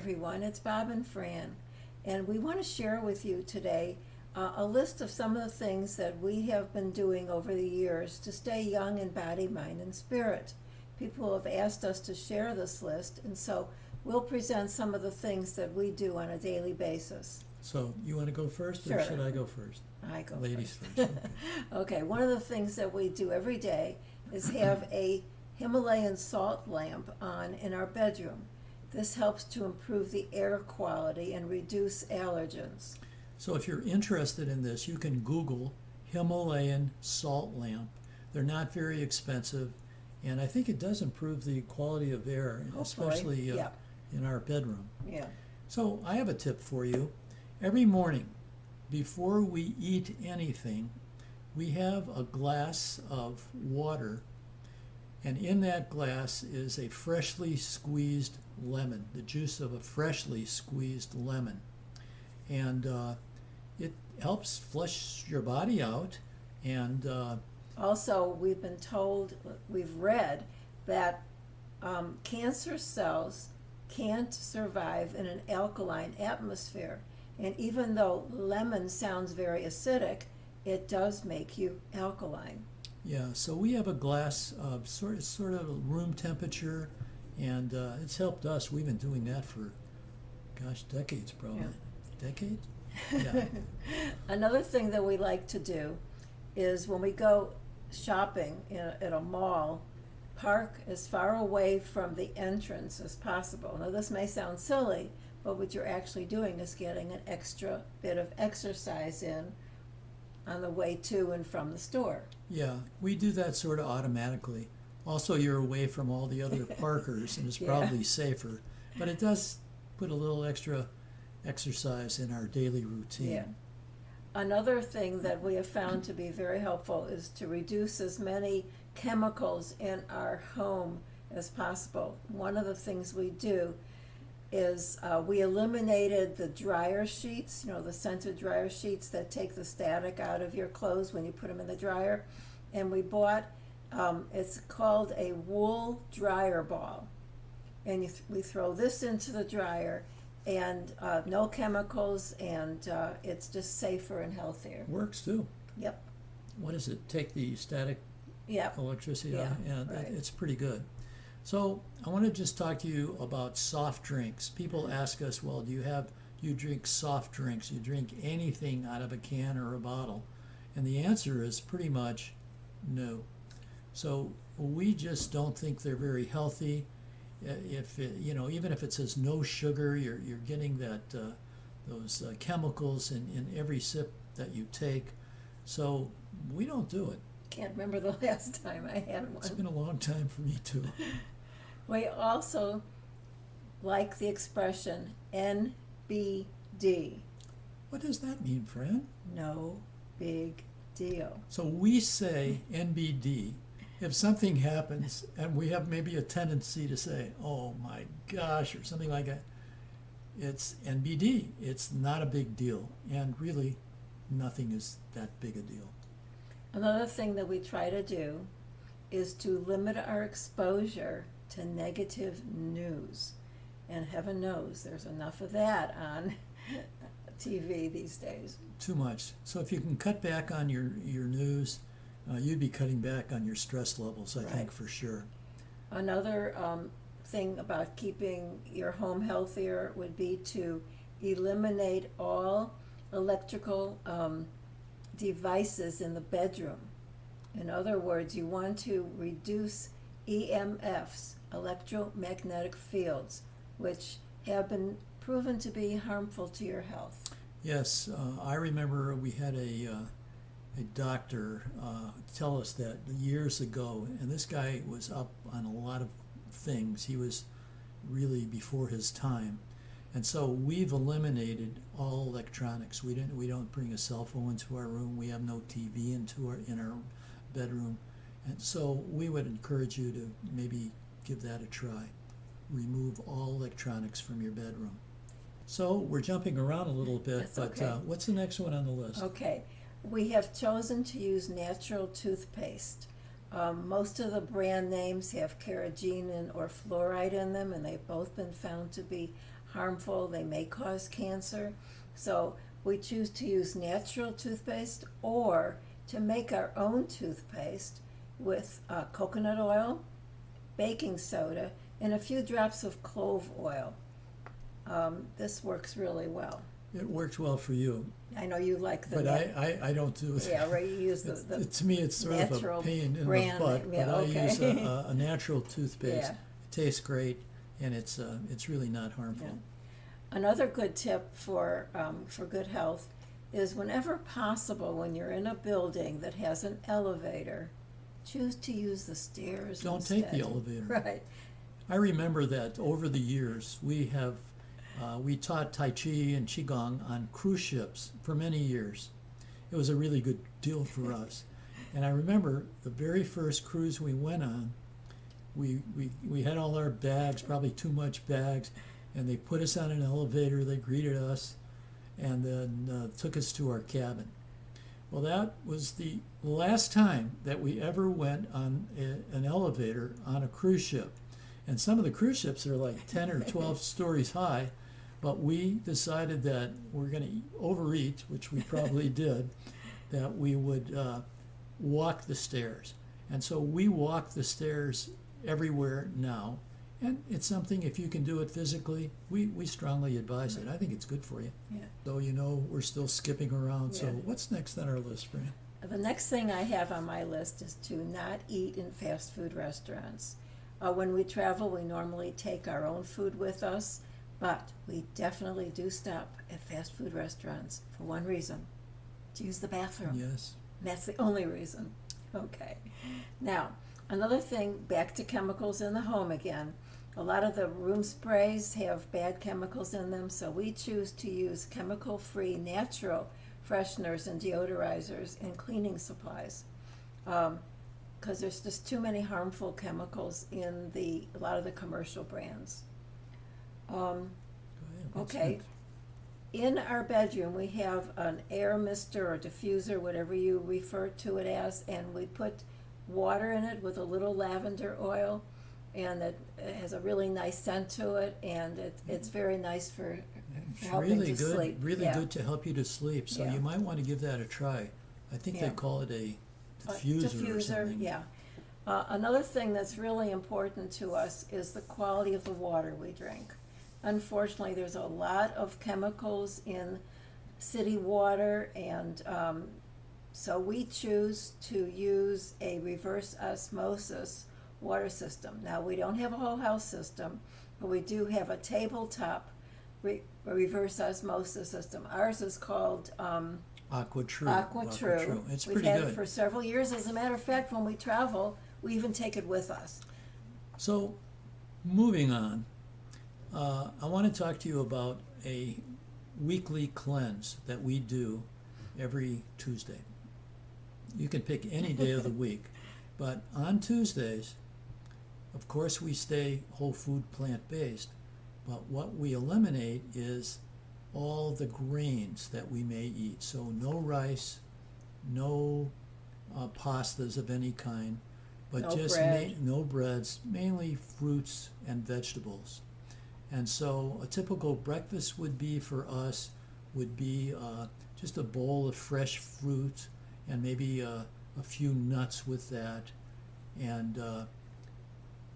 everyone, it's Bob and Fran, and we want to share with you today a list of some of the things that we have been doing over the years to stay young in body, mind, and spirit. People have asked us to share this list, and so we'll present some of the things that we do on a daily basis. So you want to go first, Sure. or should I go first? I go Ladies first. first. Okay. Okay, one of the things that we do every day is have a Himalayan salt lamp on in our bedroom. This helps to improve the air quality and reduce allergens. So if you're interested in this, you can Google Himalayan salt lamp. They're not very expensive, and I think it does improve the quality of air, Hopefully, especially yeah. in our bedroom. Yeah. So I have a tip for you. Every morning, before we eat anything, we have a glass of water, and in that glass is a freshly squeezed lemon, the juice of a freshly squeezed lemon. And it helps flush your body out, and Also, we've been told, we've read that cancer cells can't survive in an alkaline atmosphere. And even though lemon sounds very acidic, it does make you alkaline. yeah, so we have a glass of sort of room temperature, and it's helped us. We've been doing that for, gosh, decades probably. Yeah. Decades? Yeah. Another thing that we like to do is when we go shopping at a mall, park as far away from the entrance as possible. Now this may sound silly, but what you're actually doing is getting an extra bit of exercise in on the way to and from the store. Yeah, we do that sort of automatically. Also, you're away from all the other parkers, and it's Yeah. probably safer. But it does put a little extra exercise in our daily routine. Yeah. Another thing that we have found to be very helpful is to reduce as many chemicals in our home as possible. One of the things we do is we eliminated the dryer sheets, the scented dryer sheets that take the static out of your clothes when you put them in the dryer. And we bought, it's called a wool dryer ball. And we throw this into the dryer, and no chemicals, and it's just safer and healthier. Works too. Yep. What is it? Take the static Yep. electricity Yeah, out, and right. it's pretty good. So I want to just talk to you about soft drinks. People ask us, well, do you drink soft drinks? You drink anything out of a can or a bottle? And the answer is pretty much no. So we just don't think they're very healthy. If even if it says no sugar, you're getting those chemicals in every sip that you take. So we don't do it. Can't remember the last time I had one. It's been a long time for me too. We also like the expression NBD, What does that mean, Fran? no big deal. So we say NBD if something happens, and we have maybe a tendency to say, oh my gosh, or something like that. It's NBD. It's not a big deal. And really, nothing is that big a deal. Another thing that we try to do is to limit our exposure to negative news. And heaven knows there's enough of that on TV these days. Too much. So if you can cut back on your news, you'd be cutting back on your stress levels, I think, for sure. Another thing about keeping your home healthier would be to eliminate all electrical devices in the bedroom. In other words, you want to reduce EMFs, electromagnetic fields, which have been proven to be harmful to your health. Yes, I remember we had a doctor tell us that years ago, and this guy was up on a lot of things. He was really before his time. And so we've eliminated all electronics. We don't bring a cell phone into our room. We have no TV in our bedroom. And so we would encourage you to maybe give that a try. Remove all electronics from your bedroom. So we're jumping around a little bit, That's but okay. what's the next one on the list? Okay, we have chosen to use natural toothpaste. Most of the brand names have carrageenan or fluoride in them, and they've both been found to be harmful. They may cause cancer. So we choose to use natural toothpaste or to make our own toothpaste with coconut oil, baking soda, and a few drops of clove oil. This works really well. It works well for you, I know you like the but I don't do it. yeah, right. You use the To me, it's sort of a natural pain in brand the butt, name. Yeah, but I okay. use a natural toothpaste. Yeah. It tastes great, and it's really not harmful. Yeah. Another good tip for good health is whenever possible, when you're in a building that has an elevator, choose to use the stairs Don't instead. take the elevator. Right. I remember that over the years we taught Tai Chi and Qigong on cruise ships for many years. It was a really good deal for us. And I remember the very first cruise we went on, we had all our bags, probably too much bags, and they put us on an elevator, they greeted us, and then took us to our cabin. Well, that was the last time that we ever went on an elevator on a cruise ship. And some of the cruise ships are like 10 or 12 stories high, but we decided that we're going to overeat, which we probably did, that we would walk the stairs. And so we walk the stairs everywhere now. And it's something, if you can do it physically, we strongly advise it. I think it's good for you. Yeah. Though, you know, we're still skipping around. So Yeah. what's next on our list, Fran? The next thing I have on my list is to not eat in fast food restaurants. When we travel, we normally take our own food with us, but we definitely do stop at fast food restaurants for one reason: to use the bathroom. Yes. That's the only reason. Okay. Now, another thing, back to chemicals in the home again. A lot of the room sprays have bad chemicals in them, so we choose to use chemical-free, natural fresheners and deodorizers and cleaning supplies. Because there's just too many harmful chemicals in a lot of the commercial brands. Go ahead. What's Okay. next? In our bedroom, we have an air mister or diffuser, whatever you refer to it as, and we put water in it with a little lavender oil, and it has a really nice scent to it, and it's very nice for It's helping really to good, sleep. really Yeah. good to help you to sleep. So Yeah. you might want to give that a try. I think they Yeah. call it a diffuser or something. Yeah. Another thing that's really important to us is the quality of the water we drink. Unfortunately, there's a lot of chemicals in city water, and so we choose to use a reverse osmosis water system. Now, we don't have a whole house system, but we do have a tabletop reverse osmosis system. Ours is called AquaTrue. AquaTrue. It's We've pretty had good. it for several years. As a matter of fact, when we travel, we even take it with us. So, moving on, I want to talk to you about a weekly cleanse that we do every Tuesday. You can pick any day of the week, but on Tuesdays, of course, we stay whole food, plant-based, but what we eliminate is all the grains that we may eat. So no rice, no pastas of any kind, but No just bread. no breads, mainly fruits and vegetables. And so a typical breakfast would be for us would be just a bowl of fresh fruit and maybe a few nuts with that. And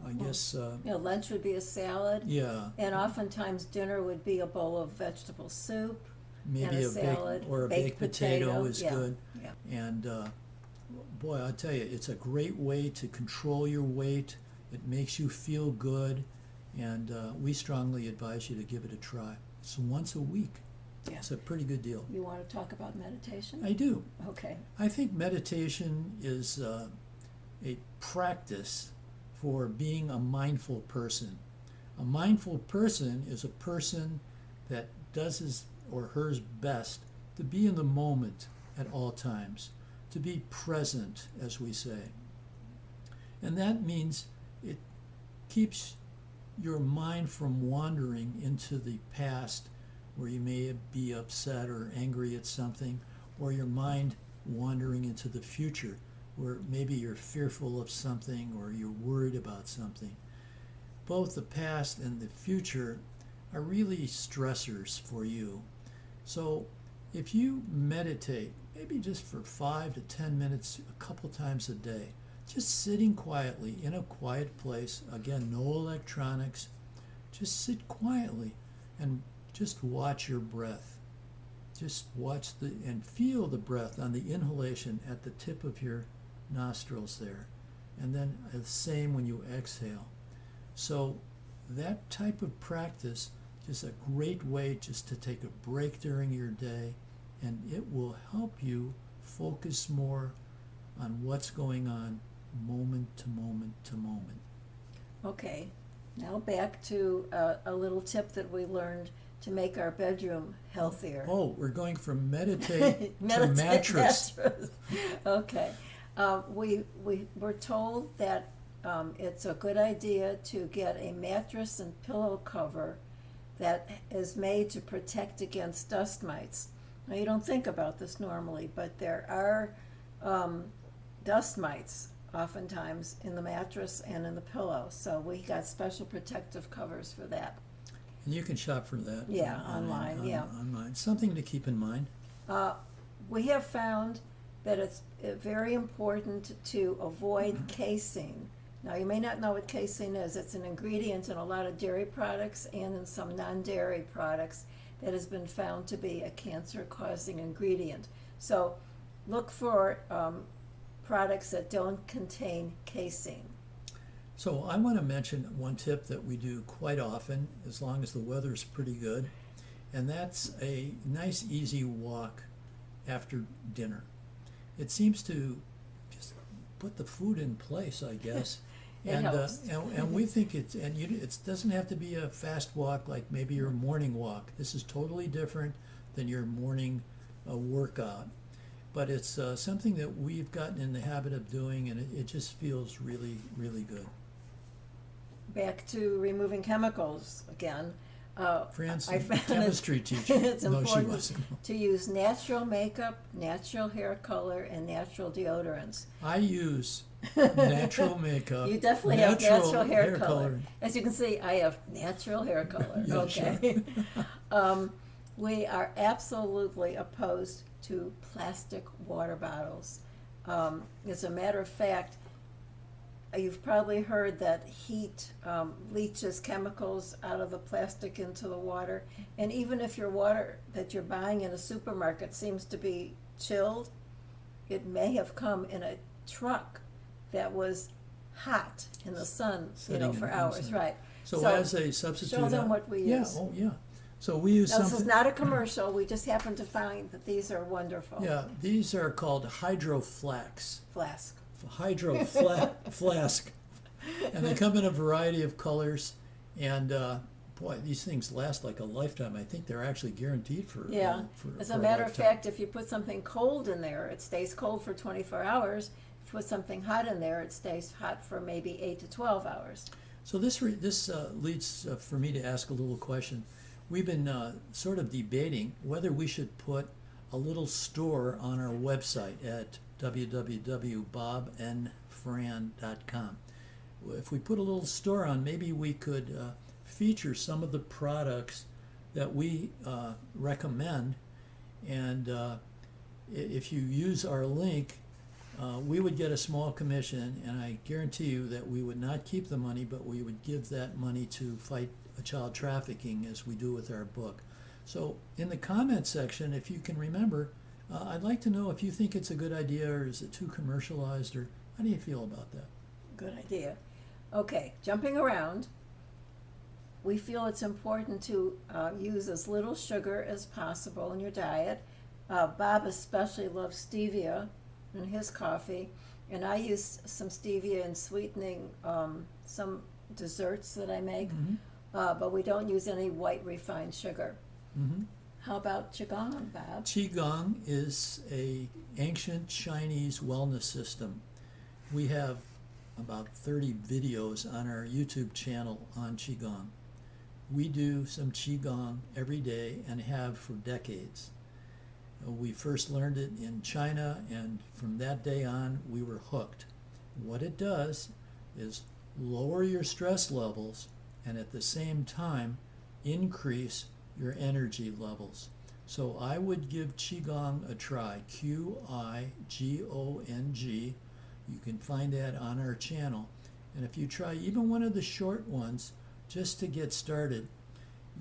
I guess, Lunch would be a salad, yeah, and oftentimes dinner would be a bowl of vegetable soup. maybe and a a salad, baked or a baked baked potato potato, is yeah, good. yeah. And boy, I'll tell you, it's a great way to control your weight. It makes you feel good, and we strongly advise you to give it a try. It's once a week. Yeah. It's a pretty good deal. You want to talk about meditation? I do. Okay. I think meditation is a practice for being a mindful person. A mindful person is a person that does his or her best to be in the moment at all times, to be present, as we say. And that means it keeps your mind from wandering into the past where you may be upset or angry at something, or your mind wandering into the future where maybe you're fearful of something or you're worried about something. Both the past and the future are really stressors for you. So if you meditate, maybe just for 5 to 10 minutes a couple times a day, just sitting quietly in a quiet place, again, no electronics, just sit quietly and just watch your breath. Just watch and feel the breath on the inhalation at the tip of your nostrils there. And then the same when you exhale. So that type of practice is a great way just to take a break during your day, and it will help you focus more on what's going on moment to moment to moment. Okay, now back to a little tip that we learned to make our bedroom healthier. Oh, we're going from meditate to mattress. Okay. We were told that it's a good idea to get a mattress and pillow cover that is made to protect against dust mites. Now, you don't think about this normally, but there are dust mites oftentimes in the mattress and in the pillow. So we got special protective covers for that. And you can shop for that. Yeah, online. Online. Something to keep in mind. We have found that it's very important to avoid casein. Now, you may not know what casein is. It's an ingredient in a lot of dairy products and in some non-dairy products that has been found to be a cancer-causing ingredient. So look for products that don't contain casein. So I want to mention one tip that we do quite often, as long as the weather's pretty good, and that's a nice, easy walk after dinner. It seems to just put the food in place, I guess. And we think it doesn't have to be a fast walk like maybe your morning walk. This is totally different than your morning workout. But it's something that we've gotten in the habit of doing, and it just feels really, really good. Back to removing chemicals again. Fran's I found chemistry teacher. It's No, she important wasn't. to use natural makeup, natural hair color, and natural deodorants. I use natural makeup. You definitely have natural hair color. As you can see, I have natural hair color. Yeah, okay. Sure. We are absolutely opposed to plastic water bottles. As a matter of fact, you've probably heard that heat leaches chemicals out of the plastic into the water. And even if your water that you're buying in a supermarket seems to be chilled, it may have come in a truck that was hot in the sun, for hours, right? So as a substitute, show them what we use. Yeah, oh yeah. So we use This is not a commercial. We just happen to find that these are wonderful. Yeah, these are called hydroflax. Flask. Flask. And they come in a variety of colors. And boy, these things last like a lifetime. I think they're actually guaranteed for As a matter of fact, if you put something cold in there, it stays cold for 24 hours. If you put something hot in there, it stays hot for maybe 8 to 12 hours. So this leads for me to ask a little question. We've been sort of debating whether we should put a little store on our website at www.bobnfran.com. If we put a little store on, maybe we could feature some of the products that we recommend, and if you use our link, we would get a small commission, and I guarantee you that we would not keep the money, but we would give that money to fight child trafficking, as we do with our book. So in the comment section, if you can remember, I'd like to know if you think it's a good idea, or is it too commercialized, or how do you feel about that? Good idea. Okay, jumping around, we feel it's important to use as little sugar as possible in your diet. Bob especially loves stevia in his coffee, and I use some stevia in sweetening some desserts that I make. Mm-hmm. But we don't use any white refined sugar. Mm-hmm. How about Qigong, Bob? Qigong is an ancient Chinese wellness system. We have about 30 videos on our YouTube channel on Qigong. We do some Qigong every day and have for decades. We first learned it in China, and from that day on, we were hooked. What it does is lower your stress levels, and at the same time increase your energy levels. So I would give Qigong a try, Qigong. You can find that on our channel. And if you try even one of the short ones, just to get started,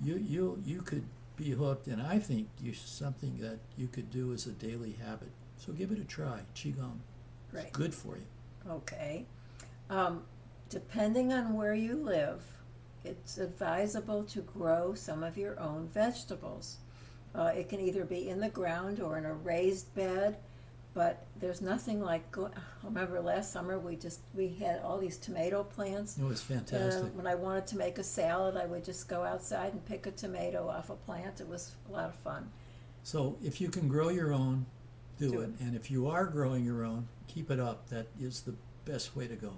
you could be hooked, and I think something that you could do as a daily habit. So give it a try, Qigong. Great. It's good for you. Okay. Depending on where you live, it's advisable to grow some of your own vegetables. It can either be in the ground or in a raised bed, but there's nothing like I remember last summer we had all these tomato plants. It was fantastic. When I wanted to make a salad, I would just go outside and pick a tomato off a plant. It was a lot of fun. So if you can grow your own, do it. And if you are growing your own, keep it up. That is the best way to go.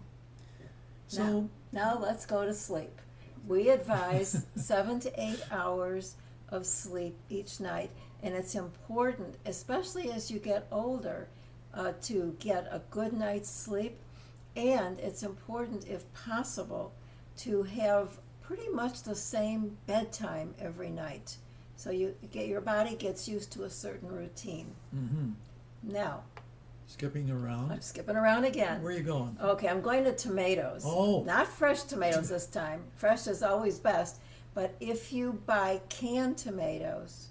So now let's go to sleep. We advise 7 to 8 hours of sleep each night, and it's important, especially as you get older, to get a good night's sleep. And it's important, if possible, to have pretty much the same bedtime every night, so your body gets used to a certain routine. Now, skipping around. I'm skipping around again. Where are you going? Okay, I'm going to tomatoes. Oh. Not fresh tomatoes this time. Fresh is always best. But if you buy canned tomatoes,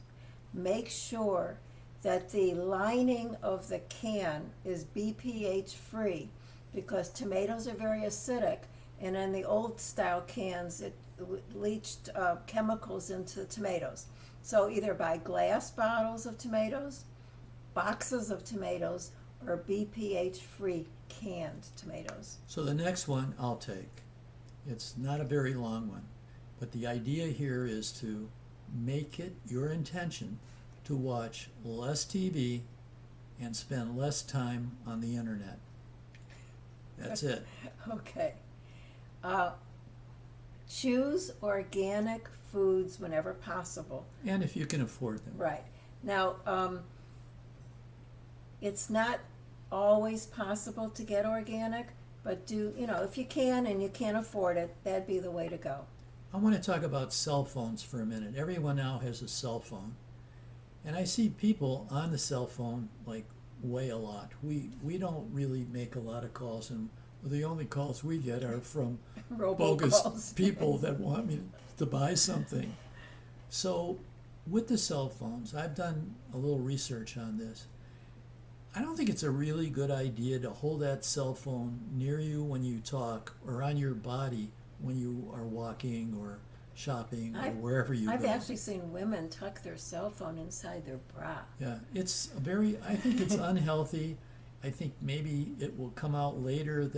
make sure that the lining of the can is BPH free, because tomatoes are very acidic, and in the old style cans it leached chemicals into the tomatoes. So either buy glass bottles of tomatoes, boxes of tomatoes, or BPH free canned tomatoes. So the next one I'll take. It's not a very long one, but the idea here is to make it your intention to watch less TV and spend less time on the internet. That's it. Okay. Choose organic foods whenever possible. And if you can afford them. Right. Now, it's not always possible to get organic, but if you can and you can't afford it, that'd be the way to go. I want to talk about cell phones for a minute. Everyone now has a cell phone. And I see people on the cell phone way a lot. We don't really make a lot of calls, and the only calls we get are from bogus people that want me to buy something. So with the cell phones, I've done a little research on this. I don't think it's a really good idea to hold that cell phone near you when you talk, or on your body when you are walking or shopping or wherever you go. I've actually seen women tuck their cell phone inside their bra. Yeah, I think it's unhealthy. I think maybe it will come out later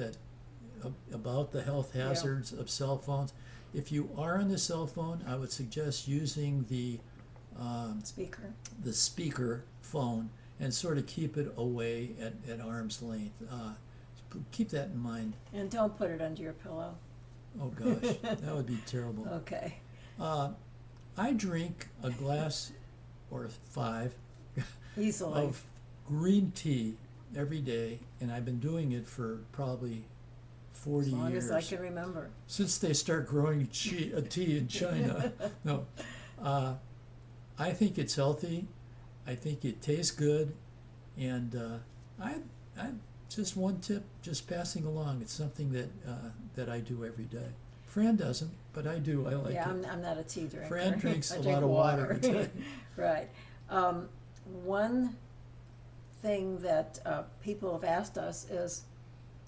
about the health hazards of cell phones. If you are on the cell phone, I would suggest using the speaker phone and sort of keep it away at arm's length. Keep that in mind. And don't put it under your pillow. Oh gosh, that would be terrible. Okay. I drink a glass or 5 easily of green tea every day, and I've been doing it for probably 40 years. As long as I can remember. Since they start growing tea in China. No. I think it's healthy. I think it tastes good. And I just one tip, just passing along. It's something that I do every day. Fran doesn't, but I do. I like it. I'm not a tea drinker. Fran drinks I a drink lot of water a day. Right. One thing that people have asked us is,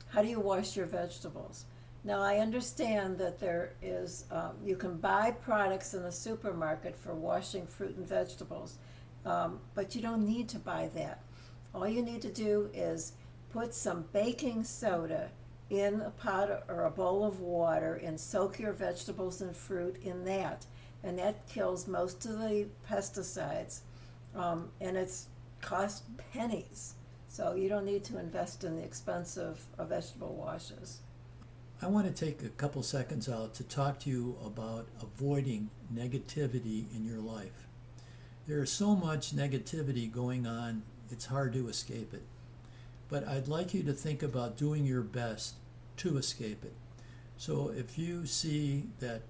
how do you wash your vegetables? Now, I understand that there is, you can buy products in the supermarket for washing fruit and vegetables, but you don't need to buy that. All you need to do is put some baking soda in a pot or a bowl of water and soak your vegetables and fruit in that. And that kills most of the pesticides. And it's cost pennies. So you don't need to invest in the expensive vegetable washes. I want to take a couple seconds out to talk to you about avoiding negativity in your life. There is so much negativity going on, it's hard to escape it. But I'd like you to think about doing your best to escape it. So if you see that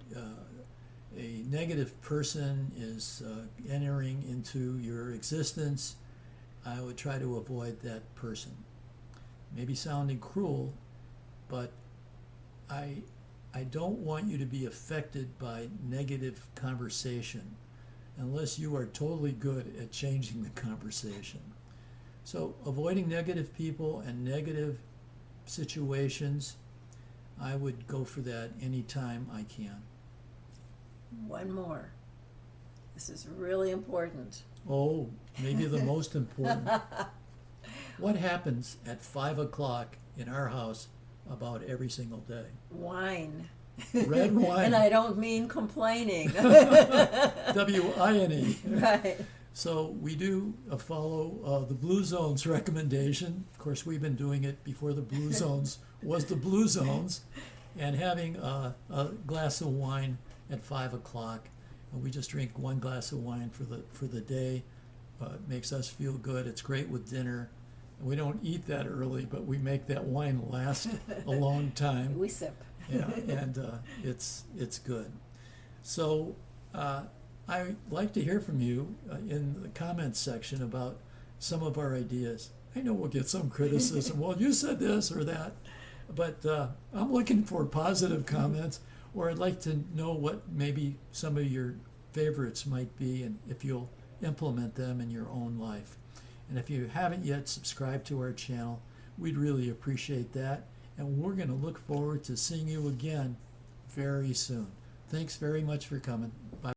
a negative person is entering into your existence, I would try to avoid that person. Maybe sounding cruel, but I don't want you to be affected by negative conversation unless you are totally good at changing the conversation. So avoiding negative people and negative situations, I would go for that anytime I can. One more. This is really important. Oh, maybe the most important. What happens at 5 o'clock in our house about every single day? Wine. Red wine. And I don't mean complaining. W-I-N-E. Right. So we do follow the Blue Zones recommendation. Of course, we've been doing it before the Blue Zones was the Blue Zones, and having a glass of wine at 5 o'clock. We just drink one glass of wine for the day. It makes us feel good. It's great with dinner. We don't eat that early, but we make that wine last a long time. We sip. Yeah, and it's good. So I'd like to hear from you in the comments section about some of our ideas. I know we'll get some criticism. Well, you said this or that, but I'm looking for positive comments, or I'd like to know what maybe some of your favorites might be, and if you'll implement them in your own life. And if you haven't yet subscribed to our channel, we'd really appreciate that. And we're going to look forward to seeing you again very soon. Thanks very much for coming. Bye.